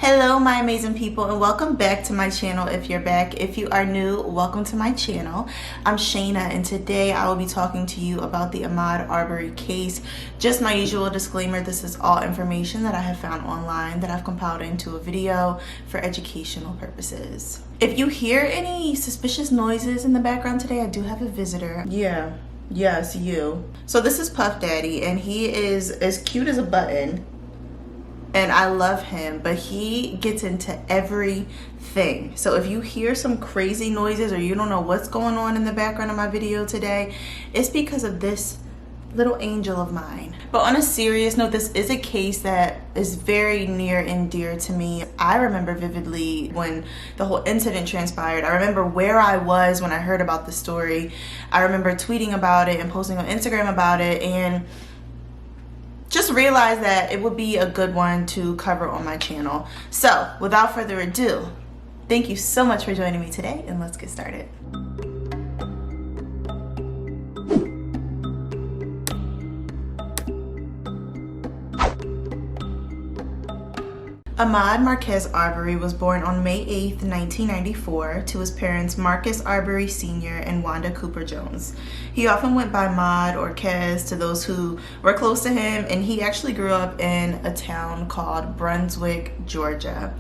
Hello my amazing people, and welcome back to my channel. If you're back, if you are new, welcome to my channel. I'm Shayna, and today I will be talking to you about the Ahmaud Arbery case. Just my usual disclaimer, this is all information that I have found online that I've compiled into a video for educational purposes. If you hear any suspicious noises in the background today, I do have a visitor. Yes, you. So this is Puff Daddy, and he is as cute as a button. And I love him, but he gets into everything. So if you hear some crazy noises or you don't know what's going on in the background of my video today, it's because of this little angel of mine. But on a serious note, this is a case that is very near and dear to me. I remember vividly when the whole incident transpired. I remember where I was when I heard about the story. I remember tweeting about it and posting on Instagram about it, and just realized that it would be a good one to cover on my channel. So without further ado, thank you so much for joining me today, and let's get started. Ahmaud Marquez Arbery was born on May 8th, 1994 to his parents Marcus Arbery Sr. and Wanda Cooper Jones. He often went by Maud or Kez to those who were close to him, and he actually grew up in a town called Brunswick, Georgia.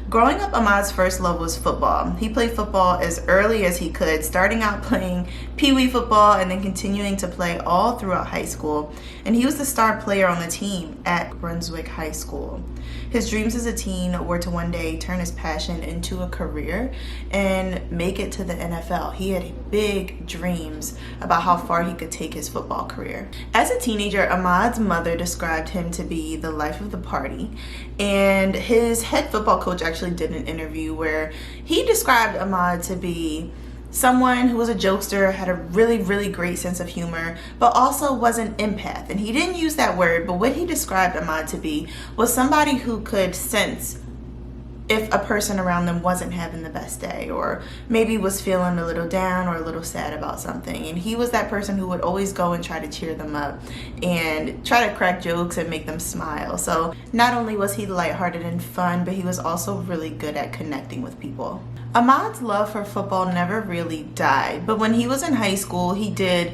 Growing up, Ahmaud's first love was football. He played football as early as he could, starting out playing pee-wee football and then continuing to play all throughout high school. And he was the star player on the team at Brunswick High School. His dreams as a teen were to one day turn his passion into a career and make it to the NFL. He had big dreams about how far he could take his football career. As a teenager, Ahmaud's mother described him to be the life of the party, and his head football coach actually did an interview where he described Ahmaud to be someone who was a jokester, had a really great sense of humor, but also was an empath. And he didn't use that word, but what he described Ahmaud to be was somebody who could sense if a person around them wasn't having the best day, or maybe was feeling a little down or a little sad about something. And he was that person who would always go and try to cheer them up and try to crack jokes and make them smile. So not only was he lighthearted and fun, but he was also really good at connecting with people. Ahmaud's love for football never really died, but when he was in high school, he did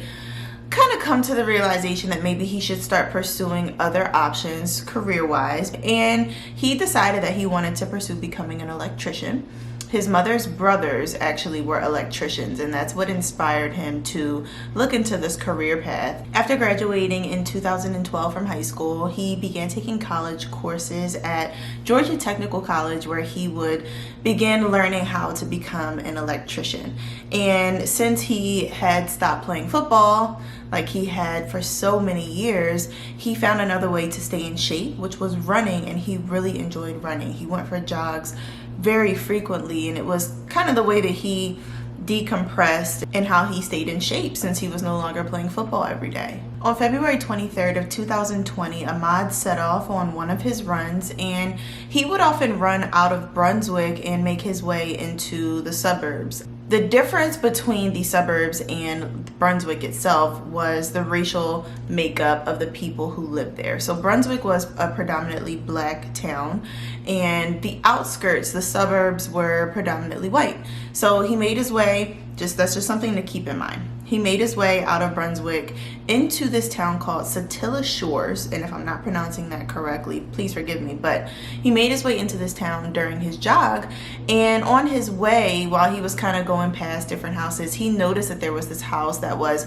kind of come to the realization that maybe he should start pursuing other options career-wise, and he decided that he wanted to pursue becoming an electrician. His mother's brothers actually were electricians, and that's what inspired him to look into this career path. After graduating in 2012 from high school, he began taking college courses at Georgia Technical College, where he would begin learning how to become an electrician. And since he had stopped playing football, like he had for so many years, he found another way to stay in shape, which was running, and he really enjoyed running. He went for jogs very frequently, and it was kind of the way that he decompressed and how he stayed in shape since he was no longer playing football every day. On February 23rd of 2020, Ahmaud set off on one of his runs, and he would often run out of Brunswick and make his way into the suburbs. The difference between the suburbs and Brunswick itself was the racial makeup of the people who lived there. So Brunswick was a predominantly black town, and the outskirts, the suburbs, were predominantly white. So he made his way, that's just something to keep in mind. He made his way out of Brunswick into this town called Satilla Shores, and if I'm not pronouncing that correctly, please forgive me, but he made his way into this town during his jog, and on his way, while he was kind of going past different houses, he noticed that there was this house that was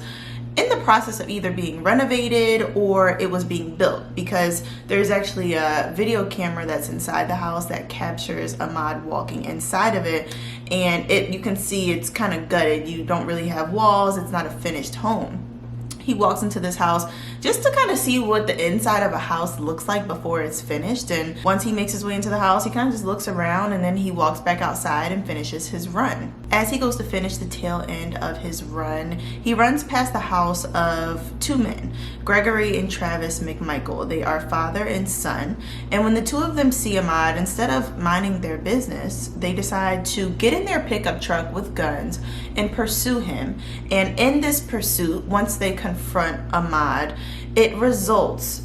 in the process of either being renovated or it was being built, because there's actually a video camera that's inside the house that captures Ahmaud walking inside of it, and you can see it's kind of gutted. You don't really have walls. It's not a finished home. He walks into this house just to kind of see what the inside of a house looks like before it's finished. And once he makes his way into the house, he kind of just looks around, and then he walks back outside and finishes his run. As he goes to finish the tail end of his run, he runs past the house of two men, Gregory and Travis McMichael. They are father and son. And when the two of them see Ahmaud, instead of minding their business, they decide to get in their pickup truck with guns and pursue him. And in this pursuit, once they confront Ahmaud, it results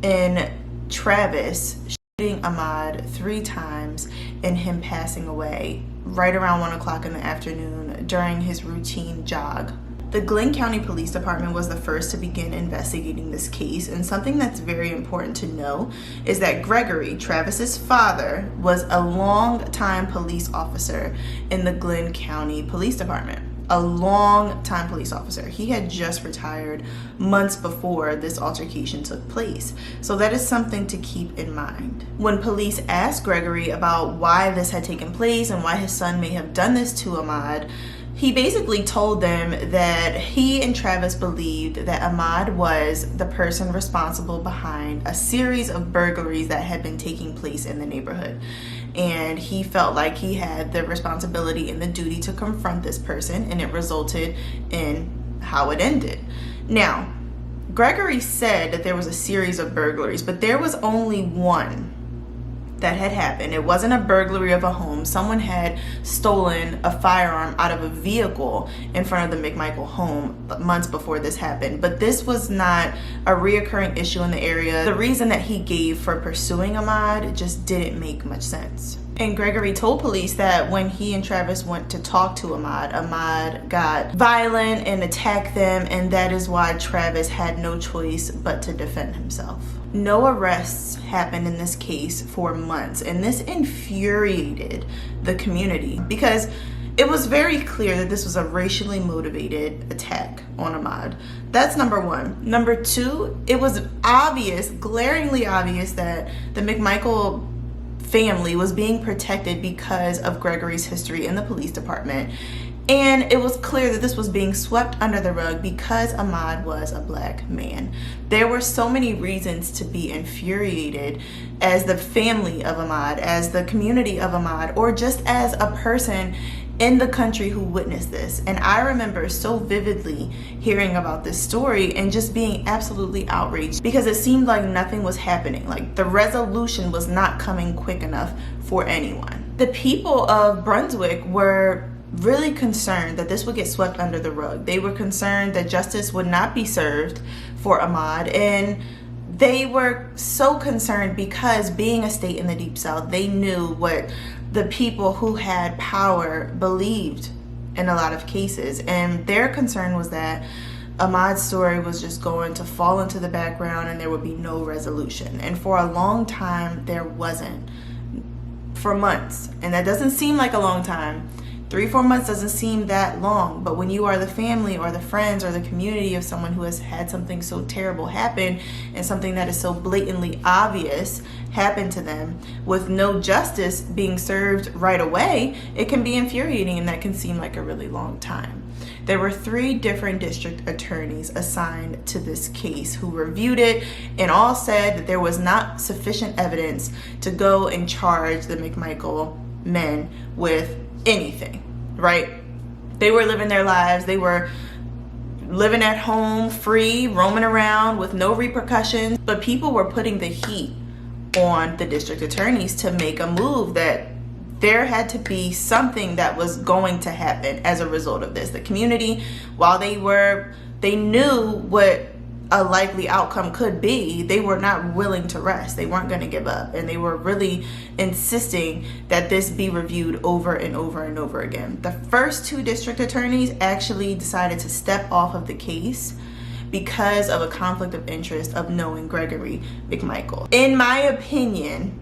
in Travis shooting Ahmaud 3 times and him passing away right around 1 o'clock in the afternoon during his routine jog. The Glynn County Police Department was the first to begin investigating this case, and something that's very important to know is that Gregory, Travis's father, was a long-time police officer in the Glynn County Police Department. A long-time police officer. He had just retired months before this altercation took place. So that is something to keep in mind. When police asked Gregory about why this had taken place and why his son may have done this to Ahmaud, he basically told them that he and Travis believed that Ahmaud was the person responsible behind a series of burglaries that had been taking place in the neighborhood. And he felt like he had the responsibility and the duty to confront this person, and it resulted in how it ended. Now, Gregory said that there was a series of burglaries, but there was only one that had happened. It wasn't a burglary of a home. Someone had stolen a firearm out of a vehicle in front of the McMichael home months before this happened. But this was not a reoccurring issue in the area. The reason that he gave for pursuing Ahmaud just didn't make much sense. And Gregory told police that when he and Travis went to talk to Ahmaud got violent and attacked them, and that is why Travis had no choice but to defend himself. No arrests happened in this case for months, and this infuriated the community because it was very clear that this was a racially motivated attack on Ahmaud. That's number one. Number two, it was obvious, glaringly obvious, that the McMichael family was being protected because of Gregory's history in the police department. And it was clear that this was being swept under the rug because Ahmaud was a black man. There were so many reasons to be infuriated as the family of Ahmaud, as the community of Ahmaud, or just as a person in the country who witnessed this. And I remember so vividly hearing about this story and just being absolutely outraged because it seemed like nothing was happening. Like the resolution was not coming quick enough for anyone. The people of Brunswick were really concerned that this would get swept under the rug. They were concerned that justice would not be served for Ahmaud, and they were so concerned because, being a state in the Deep South, they knew what the people who had power believed in a lot of cases, and their concern was that Ahmaud's story was just going to fall into the background and there would be no resolution. And for a long time there wasn't. For months, and that doesn't seem like a long time. 3-4 months doesn't seem that long, but when you are the family or the friends or the community of someone who has had something so terrible happen, and something that is so blatantly obvious happen to them with no justice being served right away, it can be infuriating, and that can seem like a really long time. There were 3 different district attorneys assigned to this case who reviewed it and all said that there was not sufficient evidence to go and charge the McMichael men with anything, right? They were living their lives. They were living at home, free, roaming around with no repercussions. But people were putting the heat on the district attorneys to make a move, that there had to be something that was going to happen as a result of this. The community, while they knew what a likely outcome could be, they were not willing to rest. They weren't going to give up, and they were really insisting that this be reviewed over and over and over again. The first 2 district attorneys actually decided to step off of the case because of a conflict of interest of knowing Gregory McMichael. In my opinion,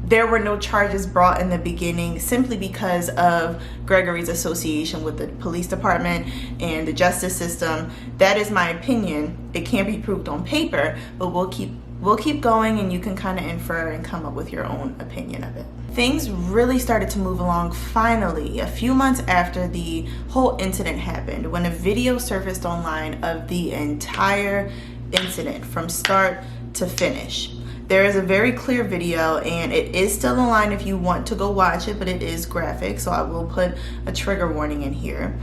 there were no charges brought in the beginning simply because of Gregory's association with the police department and the justice system. That is my opinion. It can't be proved on paper, but we'll keep going, and you can kind of infer and come up with your own opinion of it. Things really started to move along finally a few months after the whole incident happened, when a video surfaced online of the entire incident from start to finish. There is a very clear video, and it is still online if you want to go watch it, but it is graphic, so I will put a trigger warning in here.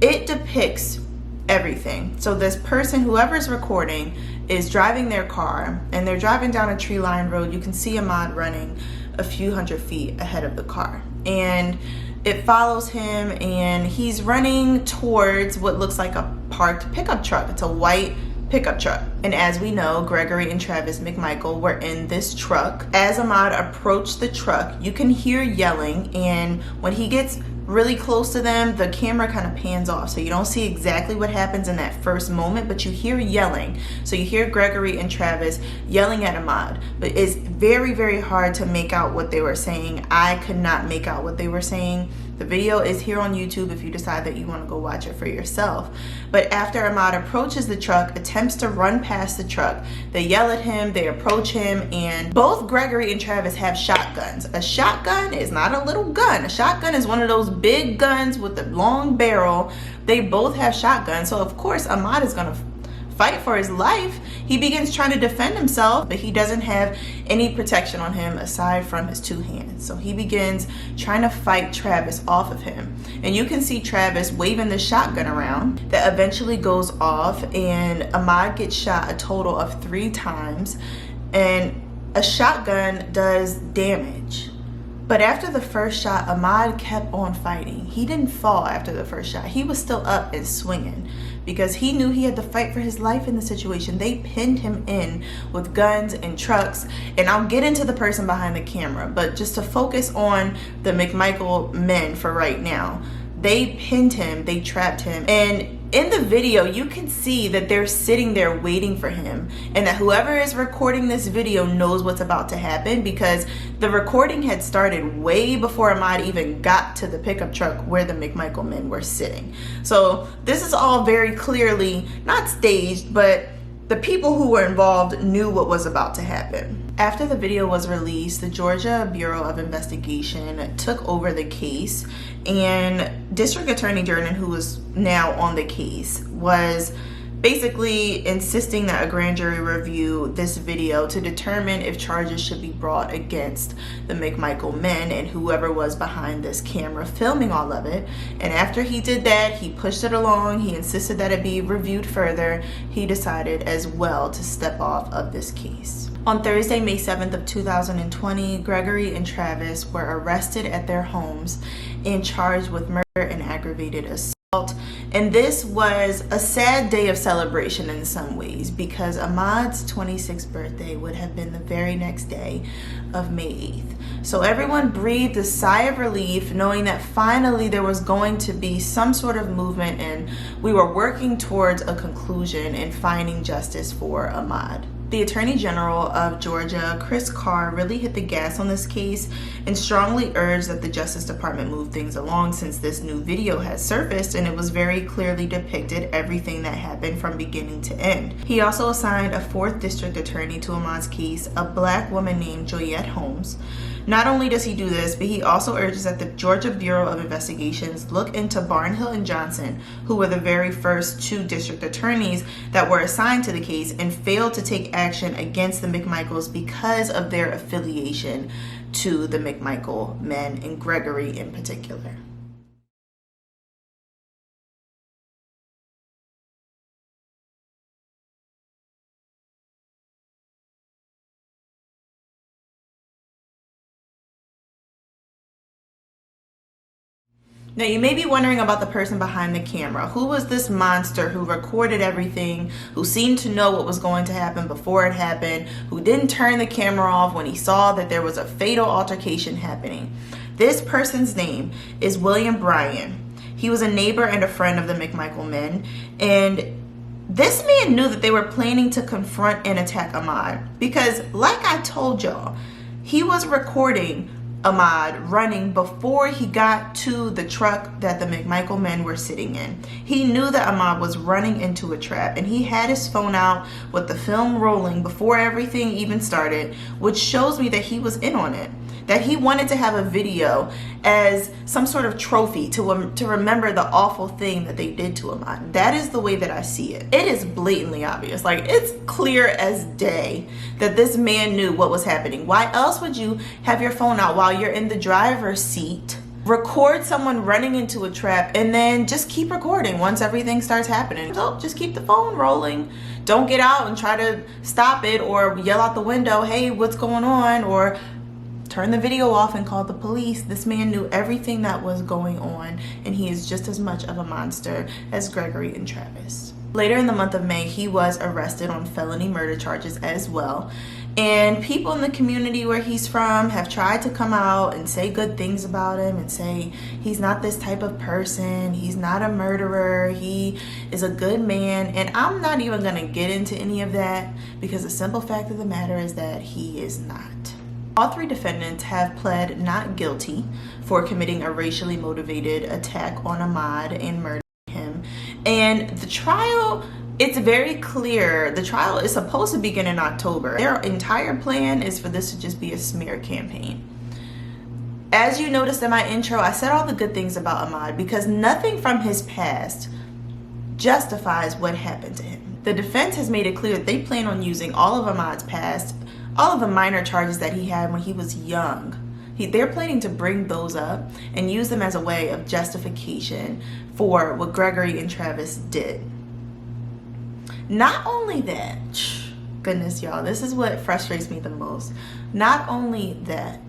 It depicts everything. So this person, whoever's recording, is driving their car, and they're driving down a tree-lined road. You can see Ahmaud running a few hundred feet ahead of the car, and it follows him, and he's running towards what looks like a parked pickup truck. It's a white pickup truck. And as we know, Gregory and Travis McMichael were in this truck. As Ahmaud approached the truck, you can hear yelling, and when he gets really close to them, the camera kind of pans off, so you don't see exactly what happens in that first moment, but you hear yelling. So you hear Gregory and Travis yelling at Ahmaud, but it's very, very hard to make out what they were saying. I could not make out what they were saying. The video is here on YouTube if you decide that you want to go watch it for yourself. But after Ahmaud approaches the truck, attempts to run past the truck, they yell at him, they approach him, and both Gregory and Travis have shotguns. A shotgun is not a little gun. A shotgun is one of those big guns with the long barrel. They both have shotguns, so of course Ahmaud is gonna fight for his life. He begins trying to defend himself, but he doesn't have any protection on him aside from his two hands. So he begins trying to fight Travis off of him. And you can see Travis waving the shotgun around that eventually goes off, and Ahmaud gets shot a total of 3 times, and a shotgun does damage. But after the first shot, Ahmaud kept on fighting. He didn't fall after the first shot. He was still up and swinging because he knew he had to fight for his life in the situation. They pinned him in with guns and trucks. And I'll get into the person behind the camera, but just to focus on the McMichael men for right now. They pinned him, they trapped him, and in the video you can see that they're sitting there waiting for him, and that whoever is recording this video knows what's about to happen, because the recording had started way before Ahmaud even got to the pickup truck where the McMichael men were sitting. So this is all very clearly not staged, but the people who were involved knew what was about to happen. After the video was released, the Georgia Bureau of Investigation took over the case, and District Attorney Jordan, who was now on the case, was basically insisting that a grand jury review this video to determine if charges should be brought against the McMichael men and whoever was behind this camera filming all of it. And after he did that, he pushed it along, he insisted that it be reviewed further. He decided as well to step off of this case. On Thursday, May 7th of 2020, Gregory and Travis were arrested at their homes and charged with murder and aggravated assault. And this was a sad day of celebration in some ways, because Ahmaud's 26th birthday would have been the very next day of May 8th. So everyone breathed a sigh of relief knowing that finally there was going to be some sort of movement, and we were working towards a conclusion and finding justice for Ahmaud. The Attorney General of Georgia, Chris Carr, really hit the gas on this case and strongly urged that the Justice Department move things along, since this new video had surfaced and it was very clearly depicted everything that happened from beginning to end. He also assigned a 4th District Attorney to Ahmaud's case, a black woman named Joyette Holmes. Not only does he do this, but he also urges that the Georgia Bureau of Investigations look into Barnhill and Johnson, who were the very first 2 district attorneys that were assigned to the case and failed to take action against the McMichaels because of their affiliation to the McMichael men, and Gregory in particular. Now you may be wondering about the person behind the camera. Who was this monster who recorded everything, who seemed to know what was going to happen before it happened, who didn't turn the camera off when he saw that there was a fatal altercation happening? This person's name is William Bryan. He was a neighbor and a friend of the McMichael men, and this man knew that they were planning to confront and attack Ahmaud, because like I told y'all, he was recording Ahmaud running before he got to the truck that the McMichael men were sitting in. He knew that Ahmaud was running into a trap, and he had his phone out with the film rolling before everything even started, which shows me that he was in on it, that he wanted to have a video as some sort of trophy to remember the awful thing that they did to Ahmaud. That is the way that I see it. It is blatantly obvious, like it's clear as day that this man knew what was happening. Why else would you have your phone out while you're in the driver's seat, record someone running into a trap, and then just keep recording once everything starts happening? So just keep the phone rolling. Don't get out and try to stop it or yell out the window, hey, what's going on? Or turn the video off and call the police. This man knew everything that was going on, and he is just as much of a monster as Gregory and Travis. Later in the month of May, he was arrested on felony murder charges as well. And people in the community where he's from have tried to come out and say good things about him and say he's not this type of person, he's not a murderer, he is a good man. And I'm not even gonna get into any of that, because the simple fact of the matter is that he is not. All three defendants have pled not guilty for committing a racially motivated attack on Ahmaud and murdering him. And the trial, it's very clear, the trial is supposed to begin in October. Their entire plan is for this to just be a smear campaign. As you noticed in my intro, I said all the good things about Ahmaud because nothing from his past justifies what happened to him. The defense has made it clear that they plan on using all of Ahmaud's past, all of the minor charges that he had when he was young. They're planning to bring those up and use them as a way of justification for what Gregory and Travis did. Not only that, goodness y'all, this is what frustrates me the most. Not only that,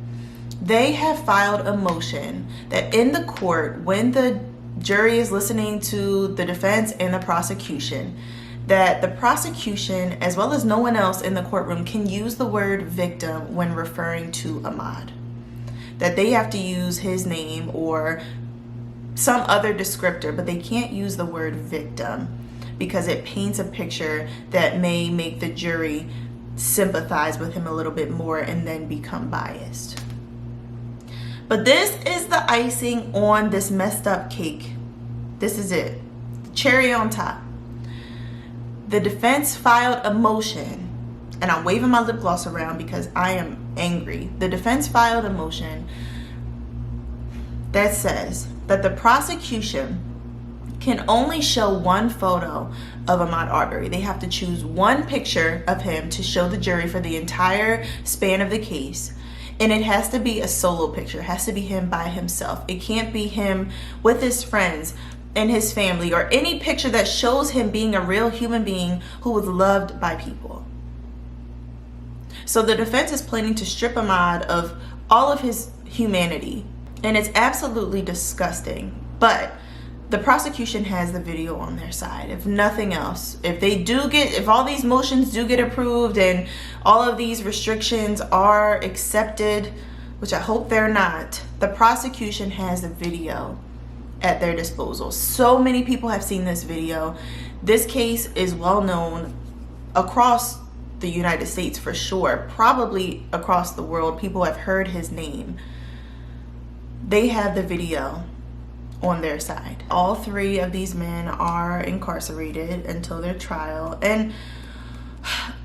they have filed a motion that in the court, when the jury is listening to the defense and the prosecution, that the prosecution, as well as no one else in the courtroom, can use the word victim when referring to Ahmaud. That they have to use his name or some other descriptor, but they can't use the word victim because it paints a picture that may make the jury sympathize with him a little bit more and then become biased. But this is the icing on this messed up cake. This is it. Cherry on top. The defense filed a motion, and I'm waving my lip gloss around because I am angry. The defense filed a motion that says that the prosecution can only show one photo of Ahmaud Arbery. They have to choose one picture of him to show the jury for the entire span of the case. And it has to be a solo picture. It has to be him by himself. It can't be him with his friends and his family, or any picture that shows him being a real human being who was loved by people. So the defense is planning to strip Ahmaud of all of his humanity. And it's absolutely disgusting. But the prosecution has the video on their side, if nothing else. If all these motions do get approved and all of these restrictions are accepted, which I hope they're not, the prosecution has the video at their disposal. So many people have seen this video. This case is well known across the United States for sure, probably across the world. People have heard his name. They have the video on their side. All three of these men are incarcerated until their trial. And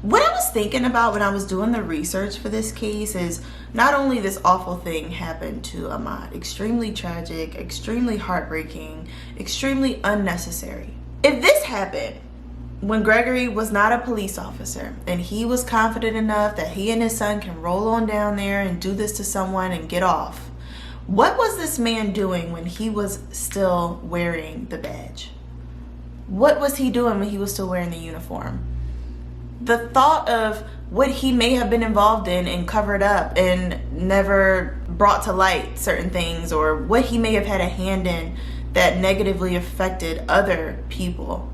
what I was thinking about when I was doing the research for this case is not only this awful thing happened to Ahmaud, extremely tragic, extremely heartbreaking, extremely unnecessary. If this happened when Gregory was not a police officer and he was confident enough that he and his son can roll on down there and do this to someone and get off, what was this man doing when he was still wearing the badge? What was he doing when he was still wearing the uniform? The thought of what he may have been involved in and covered up and never brought to light certain things, or what he may have had a hand in that negatively affected other people,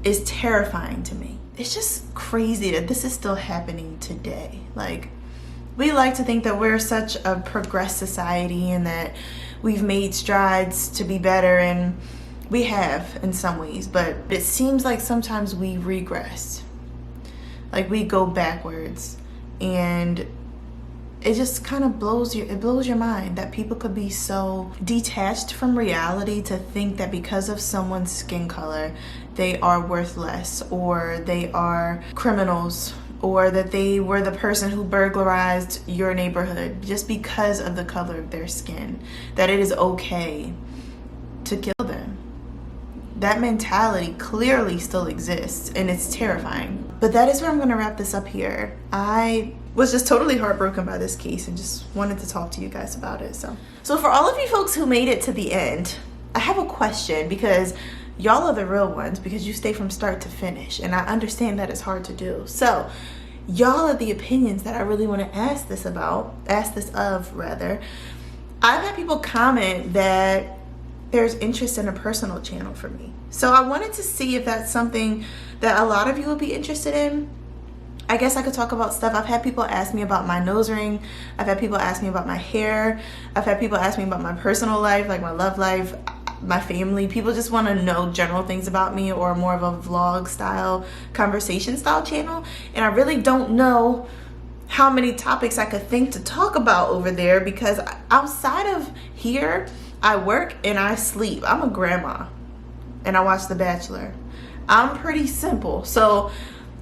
is terrifying to me. It's just crazy that this is still happening today. Like, we like to think that we're such a progressed society and that we've made strides to be better, and we have in some ways, but it seems like sometimes we regress. Like, we go backwards, and it just kind of blows your mind that people could be so detached from reality to think that because of someone's skin color, they are worth less, or they are criminals, or that they were the person who burglarized your neighborhood just because of the color of their skin, that it is okay to kill them. That mentality clearly still exists, and it's terrifying. But that is where I'm going to wrap this up here. I was just totally heartbroken by this case and just wanted to talk to you guys about it. So for all of you folks who made it to the end, I have a question, because y'all are the real ones, because you stay from start to finish, and I understand that it's hard to do. So y'all are the opinions that I really want to ask this of. I've had people comment that there's interest in a personal channel for me. So I wanted to see if that's something that a lot of you would be interested in. I guess I could talk about stuff. I've had people ask me about my nose ring. I've had people ask me about my hair. I've had people ask me about my personal life, like my love life, my family. People just want to know general things about me, or more of a vlog style, conversation style channel. And I really don't know how many topics I could think to talk about over there, because outside of here, I work and I sleep. I'm a grandma and I watch The Bachelor. I'm pretty simple. So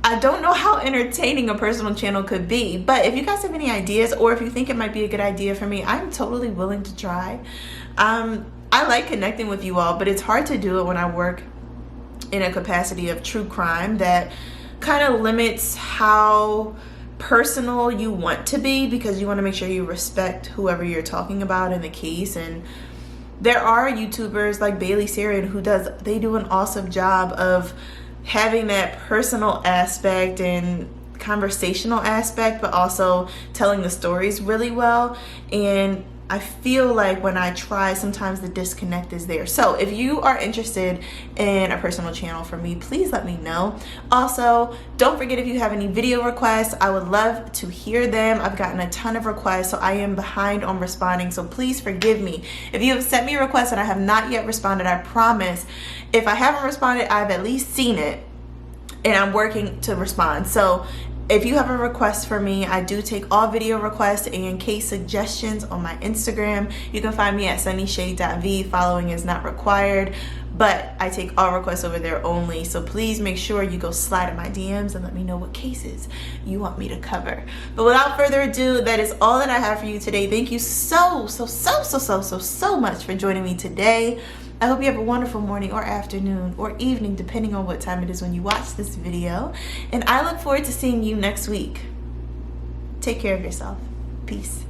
I don't know how entertaining a personal channel could be, but if you guys have any ideas, or if you think it might be a good idea for me, I'm totally willing to try. I like connecting with you all, but it's hard to do it when I work in a capacity of true crime that kind of limits how personal you want to be, because you want to make sure you respect whoever you're talking about in the case. And there are YouTubers like Bailey Sarian who they do an awesome job of having that personal aspect and conversational aspect, but also telling the stories really well. And I feel like when I try, sometimes the disconnect is there. So if you are interested in a personal channel for me, please let me know. Also, don't forget, if you have any video requests, I would love to hear them. I've gotten a ton of requests, so I am behind on responding. So please forgive me. If you have sent me a request and I have not yet responded, I promise, if I haven't responded, I've at least seen it and I'm working to respond. So if you have a request for me, I do take all video requests and case suggestions on my Instagram. You can find me at sunnyshade.v. Following is not required, but I take all requests over there only. So please make sure you go slide in my DMs and let me know what cases you want me to cover. But without further ado, that is all that I have for you today. Thank you so much for joining me today. I hope you have a wonderful morning or afternoon or evening, depending on what time it is when you watch this video. And I look forward to seeing you next week. Take care of yourself. Peace.